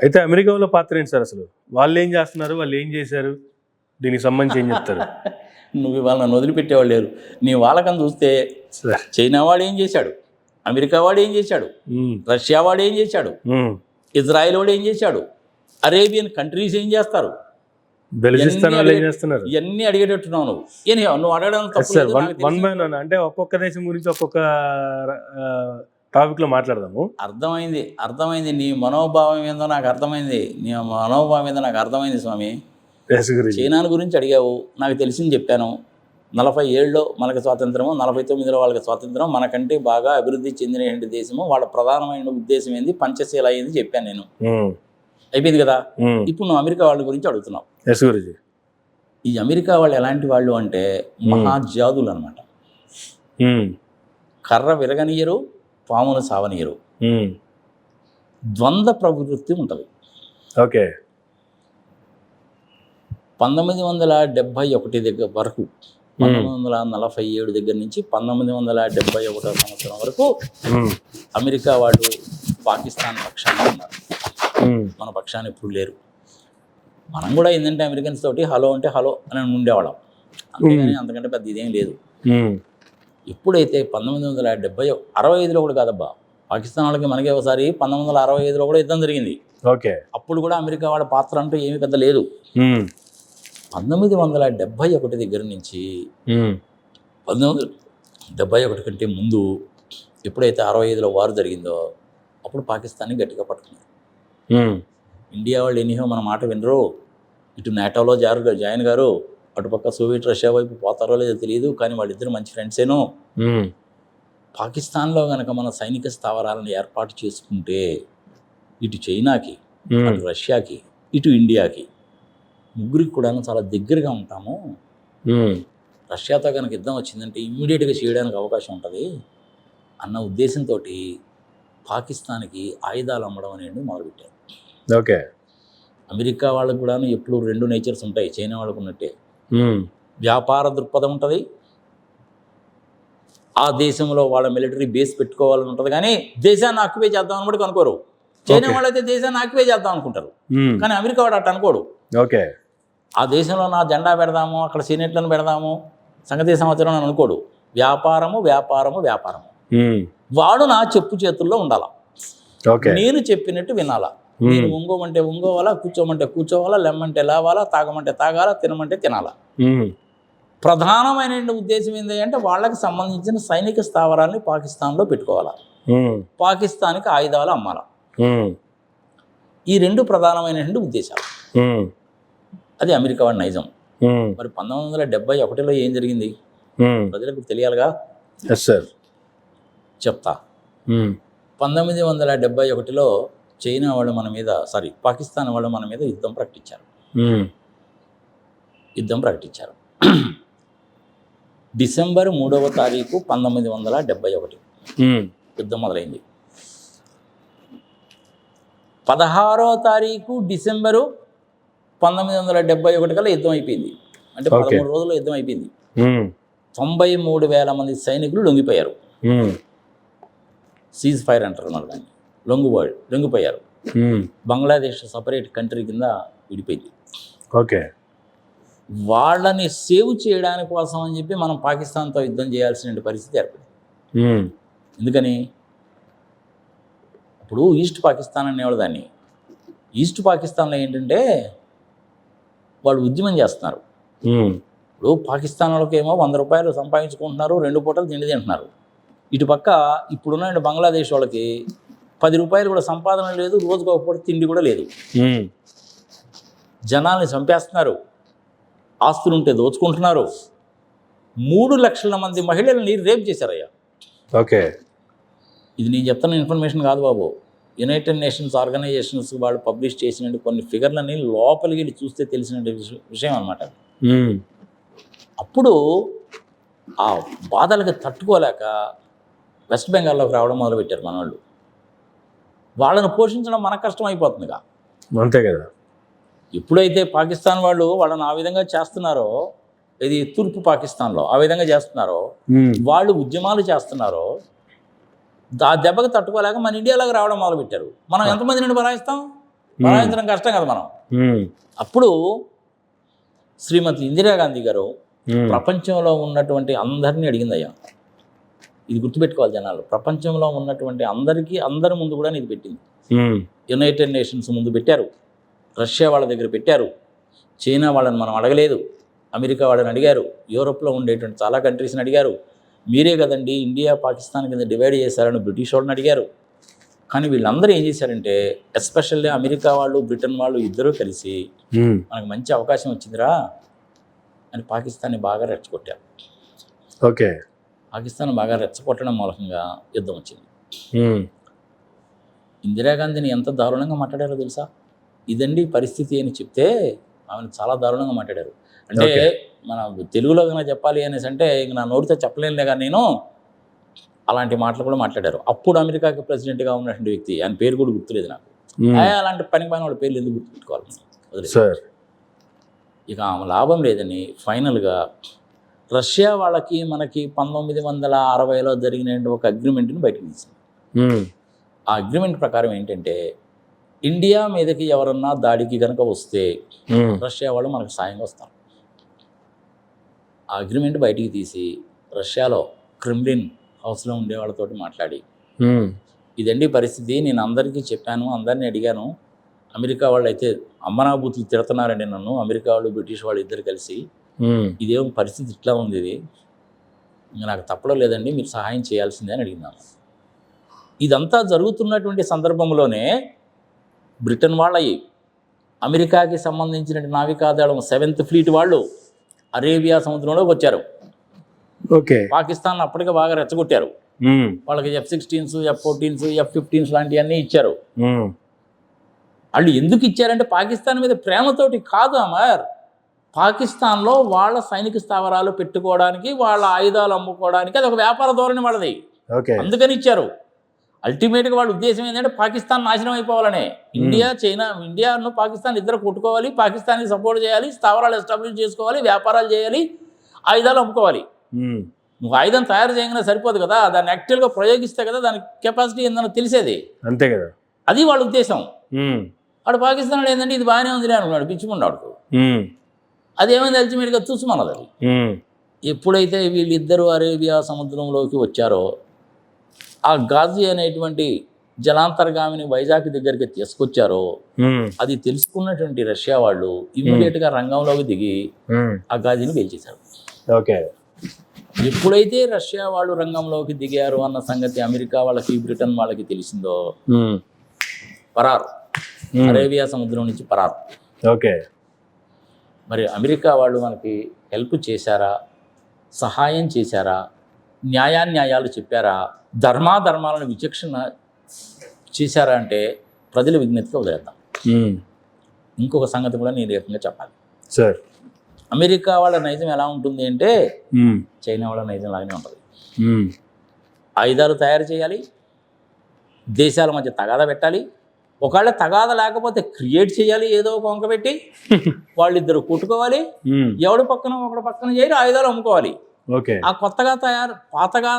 అయితే అమెరికాలో పాత్ర ఏంటి సార్ అసలు? వాళ్ళు ఏం చేస్తున్నారు, వాళ్ళు ఏం చేశారు, దీనికి సంబంధించి ఏం చెప్తారు? నువ్వు ఇవాళ నన్ను వదిలిపెట్టేవాళ్ళు లేరు. నీ వాళ్ళకని చూస్తే సార్ చైనా వాడు ఏం చేశాడు, అమెరికా వాడు ఏం చేశాడు, రష్యా వాడు ఏం చేశాడు, ఇజ్రాయెల్ వాడు ఏం చేశాడు, అరేబియన్ కంట్రీస్ ఏం చేస్తారు, బెలిజిస్తాన్ వాళ్ళు ఏం చేస్తున్నారు, ఇవన్నీ అడిగేటట్టున్నావు నువ్వు. నువ్వు అడగడం తప్పు సార్. లేదు, నాకు వన్ తెలుసు. బై వన్ అంటే ఒక్కొక్క దేశం గురించి ఒక్కొక్క టాపిక్ లో మాట్లాడదాము. అర్థమైంది నీ మనోభావం ఏందో నాకు అర్థమైంది. నీ మనోభావం ఏందో నాకు అర్థమైంది స్వామి. చైనా గురించి అడిగావు, నాకు తెలిసింది చెప్పాను. 47లో మనకు స్వాతంత్రము, 49లో వాళ్ళకి స్వాతంత్రం. మనకంటే బాగా అభివృద్ధి చెందిన దేశము, వాళ్ళ ప్రధానమైన ఉద్దేశం ఏంది, పంచశీల అయింది చెప్పాను నేను. అయిపోయింది కదా. ఇప్పుడు నువ్వు అమెరికా వాళ్ళ గురించి అడుగుతున్నావు. ఈ అమెరికా వాళ్ళు ఎలాంటి వాళ్ళు అంటే మహాజాదులు అనమాట. కర్ర విరగనీయరు, పామును సావనీయరు, ద్వంద్వ ప్రవృత్తి ఉంటుంది. ఓకే. 1971 దగ్గర వరకు, 1947 దగ్గర నుంచి 1971 సంవత్సరం వరకు అమెరికా వాళ్ళు పాకిస్తాన్ పక్షాన్ని ఉన్నారు. మన పక్షాన్ని ఎప్పుడు లేరు. మనం కూడా ఏంటంటే అమెరికన్స్ తోటి హలో అంటే హలో అని ఉండేవాళ్ళం, అంతేగాని అంతకంటే పెద్ద ఇదేం లేదు. ఎప్పుడైతే 1965లో కూడా కాదబ్బా, పాకిస్తాన్ వాళ్ళకి మనకి ఒకసారి 1965లో కూడా యుద్ధం జరిగింది. ఓకే. అప్పుడు కూడా అమెరికా వాళ్ళ పాత్ర అంటూ ఏమీ పెద్ద లేదు. 1971 దగ్గర నుంచి 1971 కంటే ముందు ఎప్పుడైతే 65లో వారు జరిగిందో అప్పుడు పాకిస్తాన్ని గట్టిగా పట్టుకున్నారు. ఇండియా వాళ్ళు ఎనీహో మన మాట వినరు, ఇటు నాటోలో జాయిన్ గారు, అటుపక్క సోవియట్ రష్యా వైపు పోతారో లేదో తెలియదు, కానీ వాళ్ళిద్దరు మంచి ఫ్రెండ్సేను. పాకిస్తాన్లో కనుక మన సైనిక స్థావరాలను ఏర్పాటు చేసుకుంటే ఇటు చైనాకి, అటు రష్యాకి, ఇటు ఇండియాకి, ముగ్గురికి కూడా చాలా దగ్గరగా ఉంటాము. రష్యాతో కనుక యుద్ధం వచ్చిందంటే ఇమ్మీడియట్గా చేయడానికి అవకాశం ఉంటుంది అన్న ఉద్దేశంతో పాకిస్తాన్కి ఆయుధాలు అమ్మడం అనేది మొదలుపెట్టారు. ఓకే. అమెరికా వాళ్ళకు కూడా ఎప్పుడు రెండు నేచర్స్ ఉంటాయి, చైనా వాళ్ళకు ఉన్నట్టే. వ్యాపార దృక్పథం ఉంటుంది, ఆ దేశంలో వాళ్ళ మిలిటరీ బేస్ పెట్టుకోవాలని ఉంటుంది, కానీ దేశాన్ని ఆక్యుపై చేద్దాం అని కూడా అనుకోరు. చైనా వాళ్ళైతే దేశాన్ని ఆక్యుపై చేద్దాం అనుకుంటారు, కానీ అమెరికా వాడు అట్ట అనుకోడు. ఓకే. ఆ దేశంలో నా జెండా పెడదాము, అక్కడ సీనెట్లను పెడదాము, సంగతి సంవత్సరం అని అనుకోడు. వ్యాపారము వ్యాపారము వ్యాపారము. వాడు నా చెప్పు చేతుల్లో ఉండాలా, నేను చెప్పినట్టు వినాలా. నేను ఉంగోమంటే ఉంగోవాలా, కూర్చోమంటే కూర్చోవాలా, లెమ్మంటే లేవాలా, తాగమంటే తాగాలా, తినమంటే తినాలా. ప్రధానమైన ఉద్దేశం ఏంటి అంటే వాళ్ళకి సంబంధించిన సైనిక స్థావరాన్ని పాకిస్తాన్లో పెట్టుకోవాలా, పాకిస్తాన్కి ఆయుధాలు అమ్మాలా. ఈ రెండు ప్రధానమైన ఉద్దేశాలు. అది అమెరికా వాడి నైజం. మరి 1971లో ఏం జరిగింది ప్రజలకు తెలియాలిగా. చెప్తా. 1971లో చైనా వాళ్ళు మన మీద, పాకిస్తాన్ వాళ్ళు మన మీద యుద్ధం ప్రకటించారు. డిసెంబర్ 3వ తారీఖు 1971 యుద్ధం మొదలైంది. 16వ తారీఖు డిసెంబరు 1971 కల్లా యుద్ధం అయిపోయింది. అంటే 13 రోజుల్లో యుద్ధం అయిపోయింది. 93,000 మంది సైనికులు లొంగిపోయారు. సీజ్ ఫైర్ అంటారు దాన్ని, లొంగిపోయారు. బంగ్లాదేశ్ సపరేట్ కంట్రీ కింద విడిపోయింది. ఓకే. వాళ్ళని సేవ్ చేయడానికి కోసం అని చెప్పి మనం పాకిస్తాన్తో యుద్ధం చేయాల్సిన పరిస్థితి ఏర్పడింది. ఎందుకని, ఇప్పుడు ఈస్ట్ పాకిస్తాన్ అనేవాళ్ళు దాన్ని. ఈస్ట్ పాకిస్తాన్లో ఏంటంటే వాళ్ళు ఉద్యమం చేస్తున్నారు. ఇప్పుడు పాకిస్తాన్ వాళ్ళకి ఏమో 100 రూపాయలు సంపాదించుకుంటున్నారు, 2 పూటలు తిండి తింటున్నారు. ఇటు పక్క ఇప్పుడున్న బంగ్లాదేశ్ వాళ్ళకి 10 రూపాయలు కూడా సంపాదన లేదు, రోజుకు ఒక పూట తిండి కూడా లేదు. జనాల్ని చంపేస్తున్నారు, ఆస్తులుంటే దోచుకుంటున్నారు. 3 లక్షల మంది మహిళల్ని రేప్ చేశారయ్యా. ఓకే. ఇది నేను చెప్తున్న ఇన్ఫర్మేషన్ కాదు బాబు, యునైటెడ్ నేషన్స్ ఆర్గనైజేషన్స్ వాళ్ళు పబ్లిష్ చేసిన కొన్ని ఫిగర్లని లోపలికి వెళ్ళి చూస్తే తెలిసిన విషయం అనమాట. అప్పుడు ఆ బాధలకు తట్టుకోలేక వెస్ట్ బెంగాల్లోకి రావడం మొదలుపెట్టారు మన వాళ్ళు. వాళ్ళని పోషించడం మనకు కష్టం అయిపోతుందిగా. అంతే కదా. ఎప్పుడైతే పాకిస్తాన్ వాళ్ళు వాళ్ళని ఆ విధంగా చేస్తున్నారో, ఇది తూర్పు పాకిస్తాన్లో ఆ విధంగా చేస్తున్నారో, వాళ్ళు ఉద్యమాలు చేస్తున్నారో, ఆ దెబ్బకి తట్టుకోలేక మన ఇండియాలోకి రావడం మొదలుపెట్టారు. మనం ఎంతమంది నుండి బలాయిస్తాం? బనాయించడం కష్టం కదా మనం. అప్పుడు శ్రీమతి ఇందిరాగాంధీ గారు ప్రపంచంలో ఉన్నటువంటి అందరినీ అడిగిందయ్యా, ఇది గుర్తుపెట్టుకోవాలి జనాలు, ప్రపంచంలో ఉన్నటువంటి అందరి ముందు కూడా ఇది పెట్టింది. యునైటెడ్ నేషన్స్ ముందు పెట్టారు, రష్యా వాళ్ళ దగ్గర పెట్టారు, చైనా వాళ్ళని మనం అడగలేదు, అమెరికా వాళ్ళని అడిగారు, యూరోప్లో ఉండేటువంటి చాలా కంట్రీస్ని అడిగారు, మీరే కదండి ఇండియా పాకిస్తాన్ కింద డివైడ్ చేశారని బ్రిటిష్ వాళ్ళని అడిగారు. కానీ వీళ్ళందరూ ఏం చేశారంటే, ఎస్పెషల్లీ అమెరికా వాళ్ళు బ్రిటన్ వాళ్ళు ఇద్దరూ కలిసి మనకు మంచి అవకాశం వచ్చిందిరా అని పాకిస్తాన్ని బాగా రెచ్చగొట్టారు. ఓకే, పాకిస్తాన్ బాగా రెచ్చగొట్టడం మూలకంగా యుద్ధం వచ్చింది. ఇందిరాగాంధీని ఎంత దారుణంగా మాట్లాడారో తెలుసా? ఇదండి పరిస్థితి అని చెప్తే ఆమెను చాలా దారుణంగా మాట్లాడారు. అంటే మన తెలుగులో కనుక చెప్పాలి అనేసి అంటే ఇంక నా నోటితో చెప్పలేనులే కానీ నేను అలాంటి మాటలు కూడా మాట్లాడారు. అప్పుడు అమెరికాకి ప్రెసిడెంట్గా ఉన్నటువంటి వ్యక్తి, ఆయన పేరు కూడా గుర్తులేదు నాకు. అలాంటి పని వాళ్ళ పేర్లు ఎందుకు గుర్తుపెట్టుకోవాలి సార్? ఇక ఆమె లాభం లేదని ఫైనల్గా రష్యా వాళ్ళకి మనకి 1960లో జరిగిన ఒక అగ్రిమెంట్ని బయటకు తీసింది. ఆ అగ్రిమెంట్ ప్రకారం ఏంటంటే, ఇండియా మీదకి ఎవరన్నా దాడికి కనుక వస్తే రష్యా వాళ్ళు మనకు సాయంగా వస్తారు. ఆ అగ్రిమెంట్ బయటికి తీసి రష్యాలో క్రెమ్లిన్ హౌస్లో ఉండే వాళ్ళతో మాట్లాడి, ఇదండి పరిస్థితి, నేను అందరికీ చెప్పాను, అందరినీ అడిగాను, అమెరికా వాళ్ళు అయితే అమ్మనాభూతులు తిడుతున్నారండి నన్ను, అమెరికా వాళ్ళు బ్రిటిష్ వాళ్ళు ఇద్దరు కలిసి, ఇదేం పరిస్థితి ఇట్లా ఉంది, ఇది ఇంకా నాకు తప్పడం లేదండి, మీరు సహాయం చేయాల్సిందే అని అడిగినాను. ఇదంతా జరుగుతున్నటువంటి సందర్భంలోనే బ్రిటన్ వాళ్ళయి అమెరికాకి సంబంధించిన నావికాదళం 7th ఫ్లీట్ వాళ్ళు అరేబియా సముద్రంలోకి వచ్చారు. ఓకే, పాకిస్తాన్ అప్పటికే బాగా రెచ్చగొట్టారు. వాళ్ళకి F-16s, F-14s, F-15s లాంటివన్నీ ఇచ్చారు. వాళ్ళు ఎందుకు ఇచ్చారంటే పాకిస్తాన్ మీద ప్రేమతోటి కాదు అమర్, పాకిస్తాన్లో వాళ్ళ సైనిక స్థావరాలు పెట్టుకోవడానికి, వాళ్ళ ఆయుధాలు అమ్ముకోవడానికి, అది ఒక వ్యాపార ధోరణి వాళ్ళది, అందుకని ఇచ్చారు. అల్టిమేట్గా వాళ్ళ ఉద్దేశం ఏంటంటే పాకిస్తాన్ నాశనం అయిపోవాలనే. ఇండియాను పాకిస్తాన్ ఇద్దరు కొట్టుకోవాలి, పాకిస్తాన్ని సపోర్ట్ చేయాలి, స్థావరాలు ఎస్టాబ్లిష్ చేసుకోవాలి, వ్యాపారాలు చేయాలి, ఆయుధాలు అమ్ముకోవాలి. నువ్వు ఆయుధం తయారు చేయగానే సరిపోదు కదా, దాన్ని యాక్చువల్గా ప్రయోగిస్తే కదా దానికి కెపాసిటీ ఏందని తెలిసేది. అంతే కదా, అది వాళ్ళ ఉద్దేశం. వాడు పాకిస్తాన్లో ఏంటంటే ఇది బాగానే ఉంది అనుకున్నాడు, పిచ్చుకున్నాడు. అదేమైంది అల్టిమేట్గా చూసుమన్నది. అది ఎప్పుడైతే వీళ్ళిద్దరూ అరేబియా సముద్రంలోకి వచ్చారో, ఆ గాజీ అనేటువంటి జలాంతర్గామిని వైజాగ్ దగ్గరికి తీసుకొచ్చారో, అది తెలుసుకున్నటువంటి రష్యా వాళ్ళు ఇమ్మీడియట్గా రంగంలోకి దిగి ఆ గాజీని పేల్చేశారు. ఓకే, ఎప్పుడైతే రష్యా వాళ్ళు రంగంలోకి దిగారు అన్న సంగతి అమెరికా వాళ్ళకి బ్రిటన్ వాళ్ళకి తెలిసిందో, పరారు, అరేబియా సముద్రం నుంచి పరారు. ఓకే, మరి అమెరికా వాళ్ళు మనకి హెల్ప్ చేశారా, సహాయం చేశారా, న్యాయాలు చెప్పారా, ధర్మాలను విచక్షణ చేశారా అంటే ప్రజల విజ్ఞతగా వదిలేద్దాం. ఇంకొక సంగతి కూడా నేను రేపంగా చెప్పాలి సార్. అమెరికా వాళ్ళ నైజం ఎలా ఉంటుంది అంటే చైనా వాళ్ళ నైజం లాగానే ఉంటుంది. ఆయుధాలు తయారు చేయాలి, దేశాల మధ్య తగాదా పెట్టాలి, ఒకవేళ తగాదా లేకపోతే క్రియేట్ చేయాలి, ఏదో ఒక వంక పెట్టి వాళ్ళిద్దరు కొట్టుకోవాలి, ఎవడు పక్కన ఒకడు పక్కన చేయాలి, ఆయుధాలు అమ్ముకోవాలి. ఆ పాతగా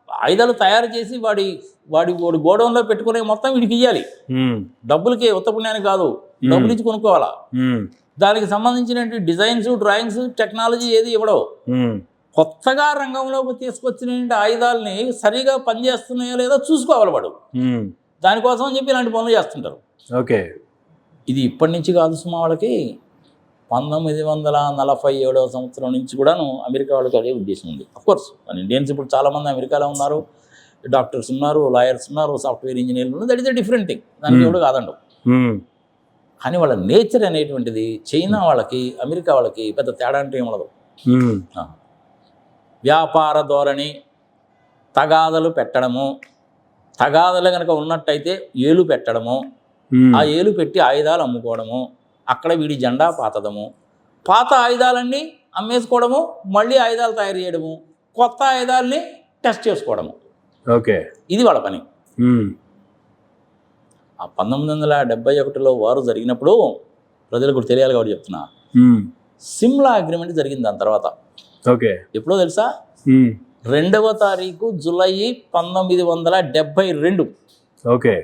ఆయుధాలు తయారు చేసి వాడి గోడౌన్లో పెట్టుకునే మొత్తం వీడికి ఇవ్వాలి. డబ్బులకి ఉత్తపుణ్యానికి కాదు, డబ్బులు ఇచ్చి కొనుక్కోవాలా. దానికి సంబంధించిన డిజైన్స్, డ్రాయింగ్స్, టెక్నాలజీ ఏది ఇవ్వడవు. కొత్తగా రంగంలోకి తీసుకొచ్చిన ఆయుధాలని సరిగా పనిచేస్తున్నాయో లేదో చూసుకోవాలి వాడు. దానికోసం అని చెప్పి ఇలాంటి పనులు చేస్తుంటారు. ఓకే, ఇది ఇప్పటి నుంచి కాదు సుమా, వాళ్ళకి 1947వ సంవత్సరం నుంచి కూడాను అమెరికా వాళ్ళకి అదే ఉద్దేశం ఉంది. అఫ్కోర్స్ మన ఇండియన్స్ ఇప్పుడు చాలామంది అమెరికాలో ఉన్నారు, డాక్టర్స్ ఉన్నారు, లాయర్స్ ఉన్నారు, సాఫ్ట్వేర్ ఇంజనీర్లు ఉన్నారు, that is a different thing, దానికి ఎవడు కాదండు. కానీ వాళ్ళ నేచర్ అనేటువంటిది చైనా వాళ్ళకి అమెరికా వాళ్ళకి పెద్ద తేడా అంటే ఏమడదు. వ్యాపార ధోరణి, తగాదలు పెట్టడము, తగాదలు కనుక ఉన్నట్టయితే ఏలు పెట్టడము, ఆ ఏలు పెట్టి ఆయుధాలు అమ్ముకోవడము, అక్కడ వీడి జెండా పాతదము, పాత ఆయుధాలన్నీ అమ్మేసుకోవడము, మళ్ళీ ఆయుధాలు తయారు చేయడము, కొత్త ఆయుధాలని టెస్ట్ చేసుకోవడము. ఓకే, ఇది వాళ్ళ పని. ఆ 1971లో వారు జరిగినప్పుడు ప్రజలకు కూడా తెలియాలి కాబట్టి చెప్తున్నా, సిమ్లా అగ్రిమెంట్ జరిగింది. దాని తర్వాత ఓకే ఎప్పుడో తెలుసా, 2వ తారీఖు జూలై 1972. ఓకే,